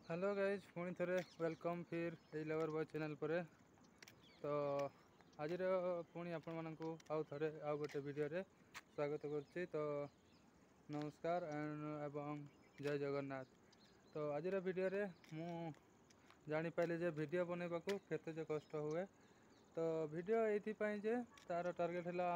Hello guys पुणी थे welcome फिर ए लवर बॉय चैनल पर। तो आज पुणी आपण मानू आउ थे आउ गोटे वीडियो रे स्वागत करुच्ची। तो नमस्कार एवं जय जगन्नाथ। तो आज वीडियो रे मु जापारे जे वीडियो बनैबा को केते जे कष्ट हुए। तो वीडियो ये जे तार टार्गेट है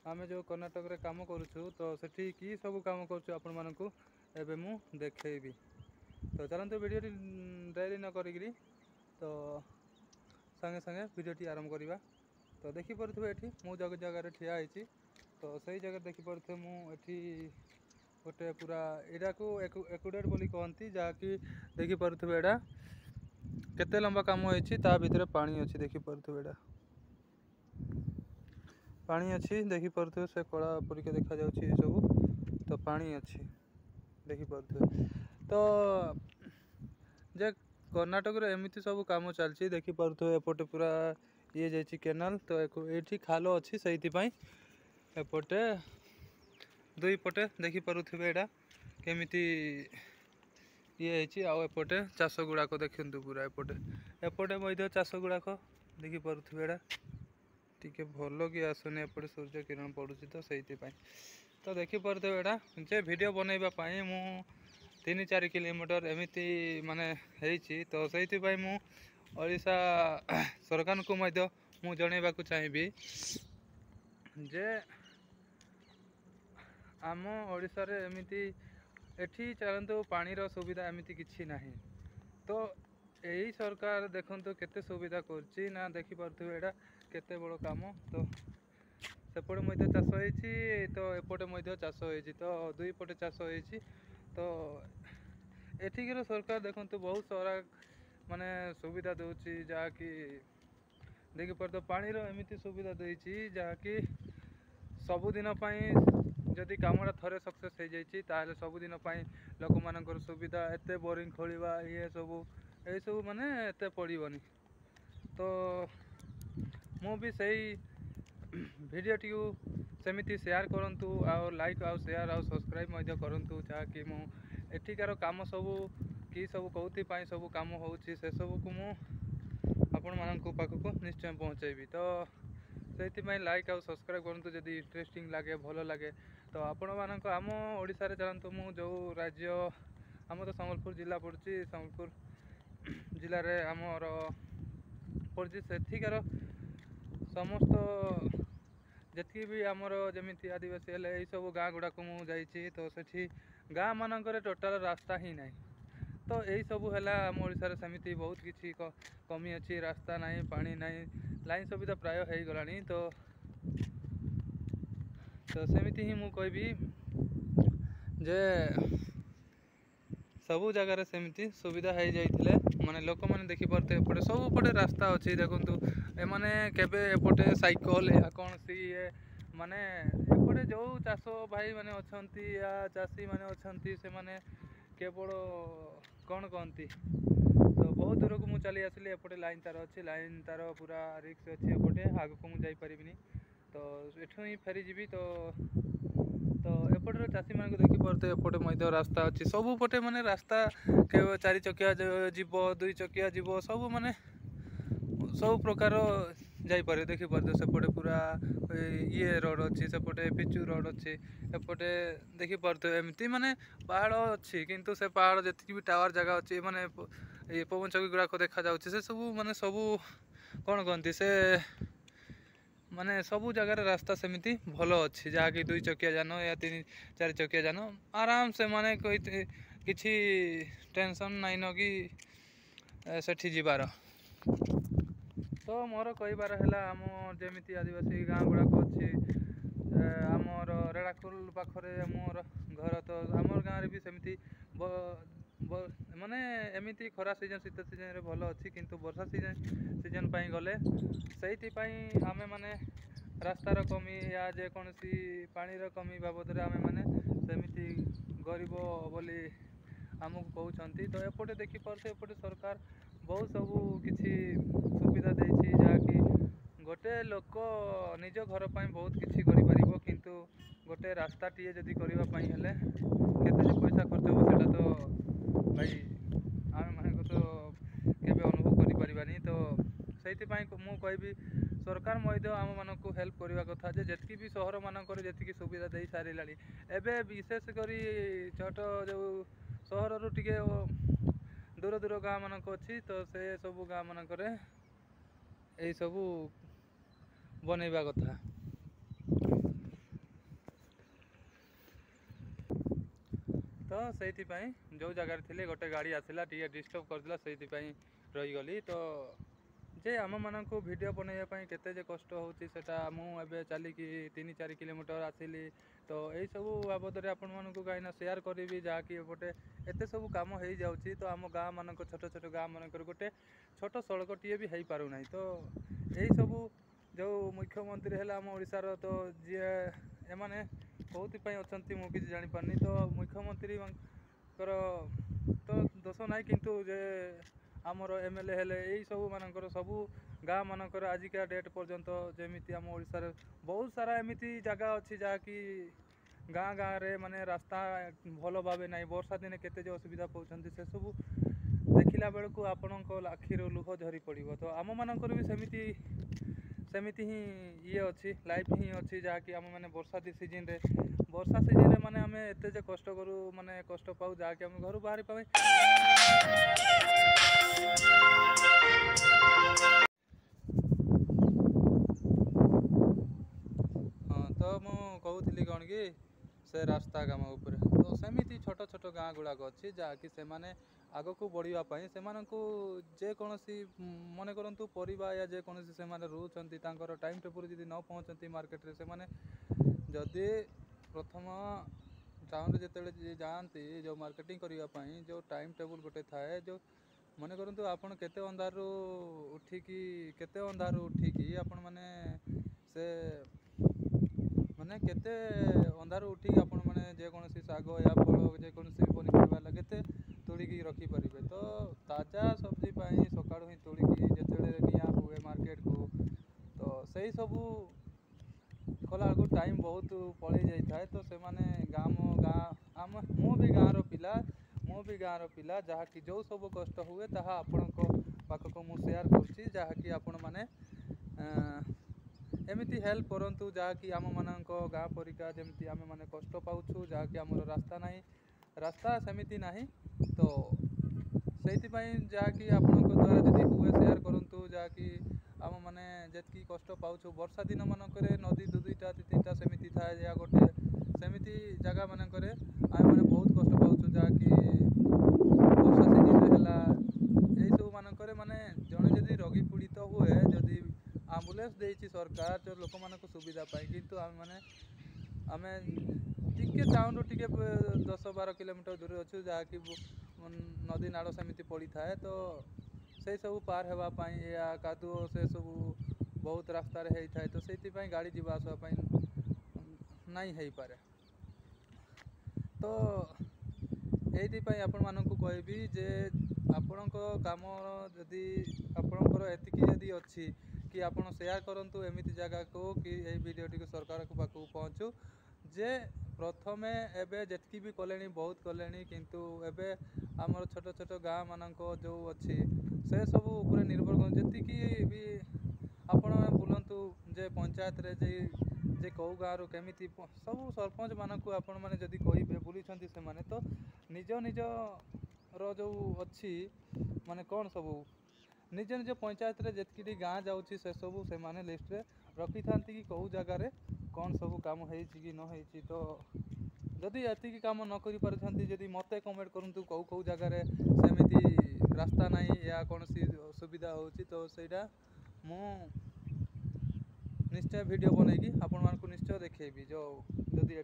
आम जो कर्नाटक रे काम करुचु तो सेठी की सब काम करुचु आपण मानू एबे मु देखेबी। तो चलते वीडियो डेरी न करी तो संगे संगे वीडियो आरंभ करवा। तो देखिपे ये मु जगह ठिया होती तो सही जगह देखिपे मुझे गोटे पूरा यहाँ को एकुडेट बोली कहती जहाँकि देखिपे एटा केते लंबा काम होती भितर पानी अच्छी देखिपे एटा पानी अच्छी देखिपे से कला परिका देखा जाउछि सब। तो पानी अच्छी देखिपे तो जे कर्नाटक रे एमती सब काम चलती देखिपे एपटे पूरा ये जाइए केनाल। तो ये खाल अच्छी से एपटे दुई पटे देखिपे एटा केमिति ये एपटे चाष गुड़ाक देखु पूरा एपटे एपटे चाष गुड़ाक देखिपे एटा टिके भल कि आसुनी एपटे सूर्य किरण पड़ुची तो से तो देखिपे एटा जे वीडियो बनैबाई मु 3-4 किलोमीटर एमती माने हेची। तो से ओडिशा सरकार को मु जनइबा को चाहिए जे आम ओडिशा रे एमती एठी चलतु पानी रो सुविधा एमती किछि नाही। तो यही सरकार देखंतु केते सुविधा करछि ना देखिपे एटा केते बड़ काम। तो सेपटे मध्य चाष होइछि तो एपटे मध्य चाष होइछि तो दुई पटे चाष होइछि। तो एठिकर सरकार देखंतु बहुत सारा माने सुविधा दउछि जहाँकि देखिपे तो पानी रो एमती सुविधा देछि जहाँकि सबुदिन जदि कामटा थरे सक्सेस हो जाइए ताले सबुदिन लोक मानकर सुविधा एते बोरिंग खोलिबा ये सब माने एते पड़िबनी। तो मु भी सही वीडियो टी सेमिति शेयर करंतु आ लाइक आ शेयर आ सब्सक्राइब मध्य करंतु जहाँकि मु एठिकार काम सबू कि सब कौथि सब काम होउछि से सब को मु आपण मानक पाखक निश्चय पहुँचेबी। तो से लाइक आ सब्सक्राइब करंतु जदि इंटरेस्टिंग लगे भल लगे। तो आपण मानक आम ओडिशा रे चलतु मु जो राज्य आम तो संबलपुर जिला पड़ुछि संबलपुर जिले में आमर पड़ुछि सेठिकार समस्त जी भी आमर जमी आदिवासी हेले यही सब गाँ गुड़ाक मु जाइछि। तो सेठी गाँ मानक टोटाल रास्ता ही नहीं। तो यही सब है आम ओडिशा रे सेमिति बहुत किछि कमी अच्छी रास्ता नहीं पानी नहीं लाइन सुविधा प्राय हो गलानी। तो सेमिति ही मु कहबी जे सबू जगार सेमिति सुविधा हो जाइए माने लोक मैंने देखिपे एपटे सब पटे रास्ता अच्छी देखु एमाने केबे एपटे साइकल या कौन सी माने एपटे जो चाष भाई माने अछंती या चाषी माने अछंती से माने केवल कौन कहती। तो बहुत दूर को मुझे चली आसली एपटे लाइन तार अच्छी लाइन तार पूरा रिक्स अच्छी एपटे आग को मुझे जापारि। तो एठू ही फेरी जीवी। तो एपटर चाषी मान देखिपे एपटे रास्ता अच्छी सबू पटे माने रास्ता के 4 चकिया जीव 2 चकिया जीव सब माने सब प्रकार जापे देखिपे सेपटे पूरा ये रोड अच्छी सेपटे पिचु रोड अच्छी एपटे देखिपे एमती माने पहाड़ अच्छी किंतु से पहाड़ जी भी टावर जगह अच्छी माने ये पवन चौकी गुड़ाक देखा जाउछि से सब माने सबू कौन कहती से माने सबू जगार रास्ता सेमिति भल अच्छी जहाँकि 2 चकिया जान या 3-4 चकिया जान आराम से माने किछि टेंशन नाइन कि सेठी जीवार। तो मोर कहबार है आम जमी आदिवासी गाँ गुड़ाक अच्छी आमर रेड़ाखोल पाखरे मोर घर। तो आमर गाँव भी सेमती माने एमती खरा सीजन शीत सीजन रे भल अच्छी किंतु वर्षा सीजन गले से आमे माने रास्तार कमी या जेकोसी पानीर कमी बाबद आमे माने सेमिति गरीब बोली आमको कहते। तो एपटे देखिपे एपटे सरकार बहुत सबू किछि सुविधा देछि जहाँकि गोटे लोक निज घर पर बहुत किछि करिपारिबो किंतु गोटे रास्ता टीए जदि करबा पई हेले केते पैसा खर्च हो सेटा तो भाई आम कहबी सरकार आम मानक हेल्प करने कथा जी भी सहर मानक जी सुविधा दे सारा एवं विशेषकर छोट जो सहर रू टे दूर दूर गाँ मानक अच्छी तो से सब गाँ मानक यही सब बनैबा कथा। तो से जो जगार थी गोटे गाड़ी आसला टे डिस्टर्ब करदेला से रहीगली तो जे आम मान वीडियो बनवाई केते कष्ट होता मुझे चलिकी 3-4 किलोमीटर आसिली तो यही सब बाबद आपण मानक कहीं सेयार करी जहाँकि एपटे एत सब कम हो जाऊँगी तो आम गाँ मान छोट छोट गाँ मानक गोटे छोट सड़कटे भी हो पार ना तो यही सब जो मुख्यमंत्री है आम ओडिशार तो जी एमाने कौन अच्छा मुझे जापारनी तो मुख्यमंत्री तो दोष ना किंतु जे आमर एमएलए हेले यही सब मानकर सब गाँ मानकर आजिका डेट पर्यंत जमी आम ओडिशार बहुत सारा एमती जगह अच्छी जहाँकि गाँ गाँ रे माने रास्ता भल भाव ना वर्षा दिने केते जो असुविधा पाँच से सब देखला बेलू आपण आखिर लुह झरी पड़ो तो आम मानकर भी सेमिति ही ये अच्छी लाइफ ही अच्छी जहाँकि आम मैंने वर्षा सीजन रे माने आम एत कष्ट करूँ माने कष्ट पाऊ जहाँकि आम घर बाहरी पाए हाँ तो मु कहूली कौन कि से रास्ता काम उपर तो सेमिति छोट छोट गाँ गुड़ाक अच्छी जहाँकि से माने आग को बढ़ापी से जेकोसी मन करूँ परिवा या जेकोसी से रोचंती टाइम टेबल जब न पहुँचती मार्केट रे से जदि प्रथम टाउन जो जाती जो मार्केटिंग करने जो टाइम टेबल गोटे थाए जो मन करूँ आपण केते अंधार उठिकी केते अंधार उठिकी आपण माने से माने केते अंधार उठिकी आपण माने जेकोसी शाग या फल जेकोसी पनीपरिया केते तोड़िकी रखिपारे तो ताजा सब्जी सकाळु ही तोड़िकी जिते निया हुए मार्केट को तो सही सबू कला टाइम बहुत पलि जाए तो से गाँ आम मु भी गाँव पिला जहाँकि जो सब कष्ट हुए ताहा आपण पाखक मु शेयर करुँची जहाँकि आपण माने एमती हेल्प करंतु जहाँकि आम मान गाँ परिका जमी आम मैंने कष्ट पाऊँ जहाँकि आमर रास्ता नहीं रास्ता सेमिति नहीं तो से जहाँकि आपण द्वारा जब हुए शेयर करूँ जहाँकि आम मैंने जी कष्ट पाऊँ वर्षा दिन मानक नदी 2-2टा 3-3टा सेमिति थाए या गोटे सेमिति जगह मानक आम मैंने बहुत कष्ट पाऊँ जहाँकि वर्षा सीजन है यही सब मानक माने जड़े जदि रोगी पीड़ित हुए जदि आम्बुलेंस देती सरकार जो लोक मान सुविधा पाई किंतु आम मैंने आम टे टाउन रू टे 10-12 किलोमीटर दूर अच्छु जहाँकि नदी नाड़ सेमिति पड़ी थाए तो से सब पार होगापाई या कादुओ से सब बहुत रास्तार होता है तो से गाड़ी जीवा आसवाई नहीं हो पारे तो ये आपण मानक कहबी जे आपण काम जदि आपणकर एतिकी जदि अच्छी कि आपण शेयर करूँ एमती जगह को कि यही वीडियोटी को सरकार को पाखु पहुँचू जे प्रथमे एबे जेतकी भी कले बहुत कले किंतु एबे आमर छोट छोट गाँ मानक जो अच्छी से सब उपरे निर्भर कर जी भी आपण बुलतु जे पंचायत रे जे कौ गाँव केमी सब सरपंच मानक आपण मैंने जदि कहे बुली से माने तो निज निज रो जो अच्छी माने कौन सब निज निज पंचायत रे जेतकी गाँ जाऊँगी से सब से माने लिस्ट रे रखी था कि कौ जगार कौन सब काम हो कि न हो तो जदि एतिकी काम न करि पारुछंती जदि मते कमेंट करंतु कौ कौ जगार सेमिति रास्ता नहीं या कौन सी असुविधा होची तो सेटा मु निश्चय वीडियो बनैकी आपण मानकु निश्चय देखेबी जो जदि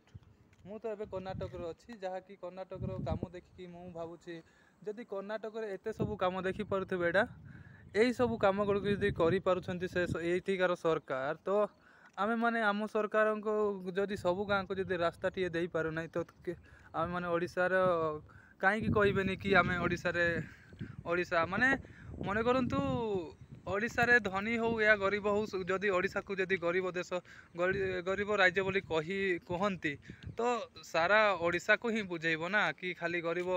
मु तो एबे कर्नाटक रो अछि जहाँकि कर्नाटक रो काम देखिकी मु भाबुछि जदि कर्नाटक रे एते सब काम देखि पारुथबे एटा यही सब कम गुड़ी करि पारुछंती से एठिकार सरकार तो आमे माने आम सरकार को जदि सब गाँ को जदि रास्ता टी दे पारु ना तो आमे माने ओडिशार कहीं कहबेनि कि आमे ओडिशा माने मन करंतु ओडिशा रे धनी हो या गरीब हो जदि ओडिशा को जदि गरीब देश गरीब राज्य बोली कहती तो सारा ओडिशा को ही बुझेब ना कि खाली गरीब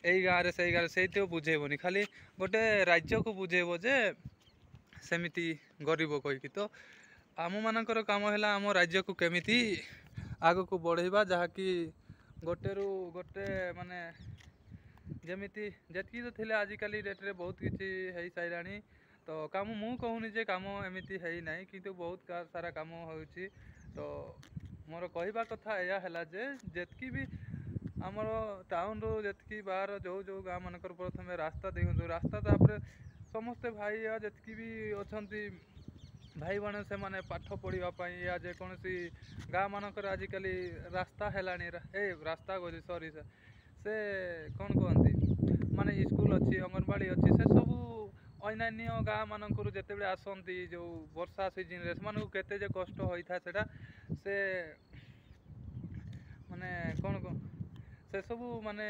यही गाँव से गाँव से बुझेबनी खाली गोटे राज्य को बुझेब जे ସେମିତି ଗରିବ କହିକି। ତ ଆମମାନଙ୍କର କାମ ହେଲା ଆମ ରାଜ୍ୟକୁ କେମିତି ଆଗକୁ ବଢ଼େଇବା, ଯାହାକି ଗୋଟେରୁ ଗୋଟେ ମାନେ ଯେମିତି ଯେତିକି ତ ଥିଲେ ଆଜିକାଲି ଡେଟ୍ରେ ବହୁତ କିଛି ହେଇସାରିଲାଣି। ତ କାମ ମୁଁ କହୁନି ଯେ କାମ ଏମିତି ହେଇନାହିଁ, କିନ୍ତୁ ବହୁତ ସାରା କାମ ହେଉଛି। ତ ମୋର କହିବା କଥା ଏଇଆ ହେଲା ଯେ ଯେତିକି ବି ଆମର ଟାଉନରୁ ଯେତିକି ବାହାର ଯେଉଁ ଗାଁ ମାନଙ୍କର ପ୍ରଥମେ ରାସ୍ତା ଦିଅନ୍ତୁ, ରାସ୍ତା ତାପରେ ସମସ୍ତେ ଭାଇ ଯେତିକି ବି ଅଛନ୍ତି ଭାଇମାନେ ସେମାନେ ପାଠ ପଢ଼ିବା ପାଇଁ ଯେକୌଣସି ଗାଁ ମାନଙ୍କରେ ଆଜିକାଲି ରାସ୍ତା ହେଲାଣି। ରାସ୍ତା କହୁଛି ସରି ସେ କ'ଣ କୁହନ୍ତି ମାନେ ସ୍କୁଲ ଅଛି, ଅଙ୍ଗନବାଡ଼ି ଅଛି, ସେସବୁ ଅନ୍ୟାନ୍ୟ ଗାଁ ମାନଙ୍କରୁ ଯେତେବେଳେ ଆସନ୍ତି ଯେଉଁ ବର୍ଷା ସିଜିନରେ ସେମାନଙ୍କୁ କେତେ ଯେ କଷ୍ଟ ହୋଇଥାଏ ସେଇଟା ସେ ମାନେ କ'ଣ ସେସବୁ ମାନେ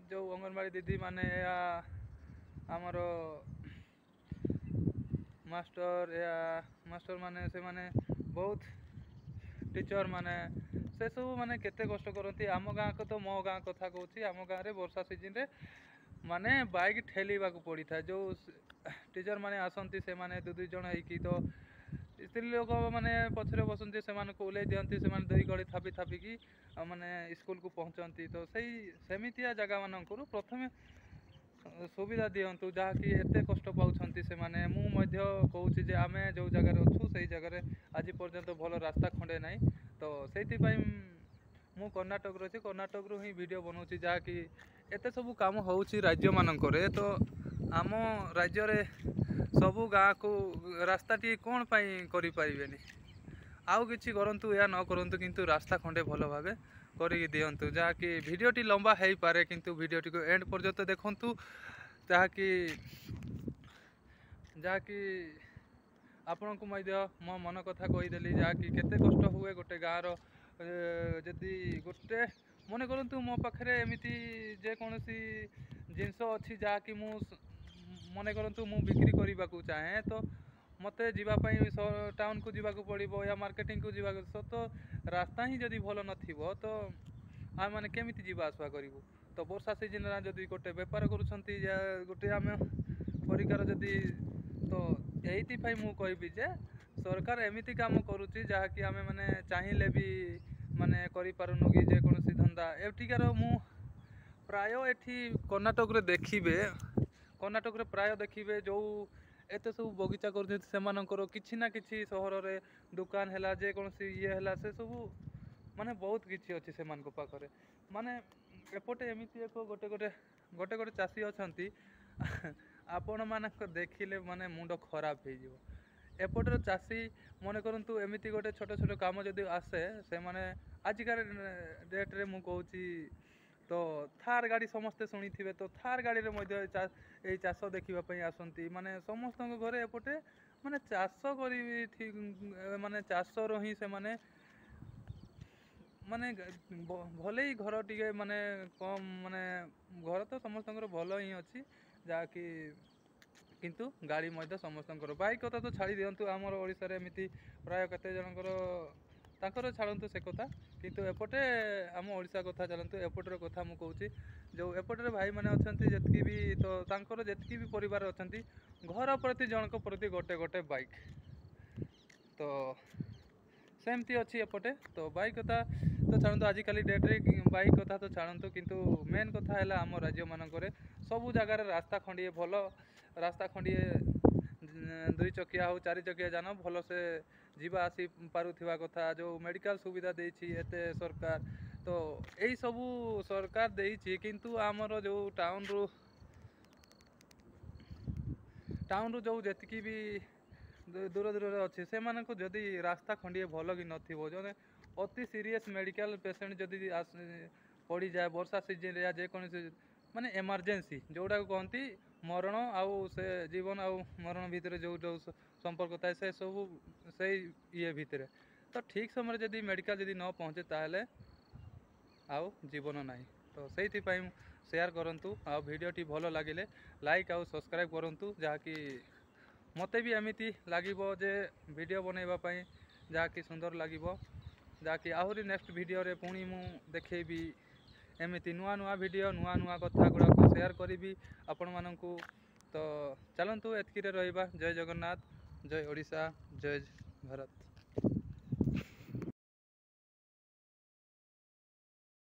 ଯେଉଁ ଅଙ୍ଗନବାଡ଼ି ଦିଦି ମାନେ ଆମର ମାଷ୍ଟର ମାନେ ସେମାନେ ବହୁତ ଟିଚର ମାନେ ସେସବୁ ମାନେ କେତେ କଷ୍ଟ କରନ୍ତି। ଆମ ଗାଁକୁ ତ ମୋ ଗାଁ କଥା କହୁଛି, ଆମ ଗାଁରେ ବର୍ଷା ସିଜିନରେ ମାନେ ବାଇକ୍ ଠେଲିବାକୁ ପଡ଼ିଥାଏ। ଯେଉଁ ଟିଚର ମାନେ ଆସନ୍ତି ସେମାନେ ଦୁଇ ଜଣ ହେଇକି, ତ ସ୍ତ୍ରୀ ଲୋକମାନେ ପଛରେ ବସନ୍ତି, ସେମାନଙ୍କୁ ଓହ୍ଲେଇ ଦିଅନ୍ତି, ସେମାନେ ଦୁଇ ଗଳି ଥାପିକି ମାନେ ସ୍କୁଲକୁ ପହଞ୍ଚନ୍ତି। ତ ସେମିତିଆ ଜାଗାମାନଙ୍କରୁ ପ୍ରଥମେ ସୁବିଧା ଦିଅନ୍ତୁ, ଯାହାକି ଏତେ କଷ୍ଟ ପାଉଛନ୍ତି ସେମାନେ। ମୁଁ ମଧ୍ୟ କହୁଛି ଯେ ଆମେ ଯେଉଁ ଜାଗାରେ ଅଛୁ ସେଇ ଜାଗାରେ ଆଜି ପର୍ଯ୍ୟନ୍ତ ଭଲ ରାସ୍ତା ଖଣ୍ଡେ ନାହିଁ। ତ ସେଇଥିପାଇଁ ମୁଁ କର୍ଣ୍ଣାଟକରେ ଅଛି, କର୍ଣ୍ଣାଟକରୁ ହିଁ ଭିଡ଼ିଓ ବନାଉଛି, ଯାହାକି ଏତେ ସବୁ କାମ ହେଉଛି ରାଜ୍ୟମାନଙ୍କରେ। ତ ଆମ ରାଜ୍ୟରେ ସବୁ ଗାଁକୁ ରାସ୍ତାଟିଏ କ'ଣ ପାଇଁ କରିପାରିବେନି? ଆଉ କିଛି କରନ୍ତୁ, ଏହା ନ କରନ୍ତୁ, କିନ୍ତୁ ରାସ୍ତା ଖଣ୍ଡେ ଭଲ ଭାବେ କରିକି ଦିଅନ୍ତୁ। ଯାହାକି ଭିଡ଼ିଓଟି ଲମ୍ବା ହେଇପାରେ, କିନ୍ତୁ ଭିଡ଼ିଓଟିକୁ ଏଣ୍ଡ ପର୍ଯ୍ୟନ୍ତ ଦେଖନ୍ତୁ, ଯାହାକି ଆପଣଙ୍କୁ ମଧ୍ୟ ମୋ ମନ କଥା କହିଦେଲି, ଯାହାକି କେତେ କଷ୍ଟ ହୁଏ ଗୋଟେ ଗାଁର। ଯଦି ଗୋଟେ ମନେ କରନ୍ତୁ ମୋ ପାଖରେ ଏମିତି ଯେକୌଣସି ଜିନିଷ ଅଛି ଯାହାକି ମୁଁ ମନେ କରନ୍ତୁ ମୁଁ ବିକ୍ରି କରିବାକୁ ଚାହେଁ, ତ ମୋତେ ଯିବା ପାଇଁ ଟାଉନକୁ ଯିବାକୁ ପଡ଼ିବ, ମାର୍କେଟିଂକୁ ଯିବାକୁ। ତ ରାସ୍ତା ହିଁ ଯଦି ଭଲ ନଥିବ ତ ଆମେମାନେ କେମିତି ଯିବା ଆସିବା କରିବୁ? ତ ବର୍ଷା ସିଜିନରେ ଯଦି ଗୋଟେ ବେପାର କରୁଛନ୍ତି, ଗୋଟେ ଆମେ ପରିକାର ଯଦି, ତ ଏଇଥିପାଇଁ ମୁଁ କହିବି ଯେ ସରକାର ଏମିତି କାମ କରୁଛି ଯାହାକି ଆମେ ମାନେ ଚାହିଁଲେ ବି ମାନେ କରିପାରୁନୁ କି ଯେକୌଣସି ଧନ୍ଦା। ଏଠିକାର ମୁଁ ପ୍ରାୟ ଏଠି କର୍ଣ୍ଣାଟକରେ ଦେଖିବେ ଯେଉଁ ଏତେ ସବୁ ବଗିଚା କରୁଛନ୍ତି, ସେମାନଙ୍କର କିଛି ନା କିଛି ସହରରେ ଦୋକାନ ହେଲା, ଯେକୌଣସି ହେଲା, ସେସବୁ ମାନେ ବହୁତ କିଛି ଅଛି ସେମାନଙ୍କ ପାଖରେ। ମାନେ ଏପଟେ ଏମିତି ଗୋଟେ ଚାଷୀ ଅଛନ୍ତି, ଆପଣମାନଙ୍କ ଦେଖିଲେ ମାନେ ମୁଣ୍ଡ ଖରାପ ହେଇଯିବ। ଏପଟର ଚାଷୀ ମନେ କରନ୍ତୁ ଏମିତି ଗୋଟେ ଛୋଟ ଛୋଟ କାମ ଯଦି ଆସେ, ସେମାନେ ଆଜିକାର ଡେଟ୍ରେ ମୁଁ କହୁଛି ତ ଥାର୍ ଗାଡ଼ି ସମସ୍ତେ ଶୁଣିଥିବେ, ତ ଥାର୍ ଗାଡ଼ିରେ ମଧ୍ୟ ଏଇ ଚାଷ ଦେଖିବା ପାଇଁ ଆସନ୍ତି। ମାନେ ସମସ୍ତଙ୍କ ଘରେ ଏପଟେ ମାନେ ଚାଷ ମାନେ ଚାଷର ହିଁ ସେମାନେ ମାନେ ଭଲେଇ ଘର ଟିକେ ମାନେ କମ୍, ମାନେ ଘର ତ ସମସ୍ତଙ୍କର ଭଲ ହିଁ ଅଛି, ଯାହାକି କିନ୍ତୁ ଗାଡ଼ି ମଧ୍ୟ ସମସ୍ତଙ୍କର। ବାଇକ୍ କଥା ତ ଛାଡ଼ି ଦିଅନ୍ତୁ, ଆମର ଓଡ଼ିଶାରେ ଏମିତି ପ୍ରାୟ କେତେ ଜଣଙ୍କର ତାଙ୍କର ଛାଡ଼ନ୍ତୁ ସେ କଥା, କିନ୍ତୁ ଏପଟେ ଆମ ଓଡ଼ିଶା କଥା ଚାଲନ୍ତୁ। ଏପଟର କଥା ମୁଁ କହୁଛି, ଯେଉଁ ଏପଟରେ ଭାଇମାନେ ଅଛନ୍ତି ଯେତିକି ବି, ତ ତାଙ୍କର ଯେତିକି ବି ପରିବାର ଅଛନ୍ତି, ଘର ପ୍ରତି ଜଣଙ୍କ ପ୍ରତି ଗୋଟେ ବାଇକ୍। ତ ସେମିତି ଅଛି ଏପଟେ। ତ ବାଇକ୍ କଥା ତ ଛାଡ଼ନ୍ତୁ, ଆଜିକାଲି ଡେଟ୍ରେ ବାଇକ୍ କଥା ତ ଛାଡ଼ନ୍ତୁ, କିନ୍ତୁ ମେନ୍ କଥା ହେଲା ଆମ ରାଜ୍ୟମାନଙ୍କରେ ସବୁ ଜାଗାରେ ରାସ୍ତା ଖଣ୍ଡିଏ ଭଲ, ରାସ୍ତା ଖଣ୍ଡିଏ 2 ଚକିଆ ହେଉ 4 ଚକିଆ ଯାନ ଭଲସେ ଯିବା ଆସି ପାରୁଥିବା କଥା। ଯେଉଁ ମେଡ଼ିକାଲ ସୁବିଧା ଦେଇଛି ଏତେ ସରକାର, ତ ଏଇସବୁ ସରକାର ଦେଇଛି, କିନ୍ତୁ ଆମର ଯେଉଁ ଟାଉନରୁ ଯେଉଁ ଯେତିକି ବି ଦୂରରେ ଅଛି, ସେମାନଙ୍କୁ ଯଦି ରାସ୍ତା ଖଣ୍ଡିଏ ଭଲ କି ନଥିବ, ଜଣେ ଅତି ସିରିୟସ୍ ମେଡ଼ିକାଲ ପେସେଣ୍ଟ ଯଦି ପଡ଼ିଯାଏ ବର୍ଷା ସିଜିନରେ, ଯେକୌଣସି ମାନେ ଏମର୍ଜେନ୍ସି ଯେଉଁଟାକୁ କହନ୍ତି ମରଣ ଆଉ ସେ ଜୀବନ ଆଉ ମରଣ ଭିତରେ ଯେଉଁ ସମ୍ପର୍କ ଥାଏ, ସେସବୁ ସେଇ ଭିତରେ, ତ ଠିକ୍ ସମୟରେ ଯଦି ମେଡ଼ିକାଲ ଯଦି ନ ପହଞ୍ଚେ ତାହେଲେ ଆଉ ଜୀବନ ନାହିଁ। ତ ସେଇଥିପାଇଁ ସେୟାର କରନ୍ତୁ, ଆଉ ଭିଡ଼ିଓଟି ଭଲ ଲାଗିଲେ ଲାଇକ୍ ଆଉ ସବସ୍କ୍ରାଇବ୍ କରନ୍ତୁ, ଯାହାକି ମୋତେ ବି ଏମିତି ଲାଗିବ ଯେ ଭିଡ଼ିଓ ବନେଇବା ପାଇଁ ଯାହାକି ସୁନ୍ଦର ଲାଗିବ, ଯାହାକି ଆହୁରି ନେକ୍ସଟ ଭିଡ଼ିଓରେ ପୁଣି ମୁଁ ଦେଖେଇବି ଏମିତି ନୂଆ ଭିଡ଼ିଓ, ନୂଆ କଥା ଗୁଡ଼ାକୁ ସେୟାର କରିବି ଆପଣମାନଙ୍କୁ। ତ ଚାଲନ୍ତୁ ଏତିକିରେ ରହିବା। ଜୟ ଜଗନ୍ନାଥ, ଜୟ ଓଡ଼ିଶା ଜୟ ଭାରତ।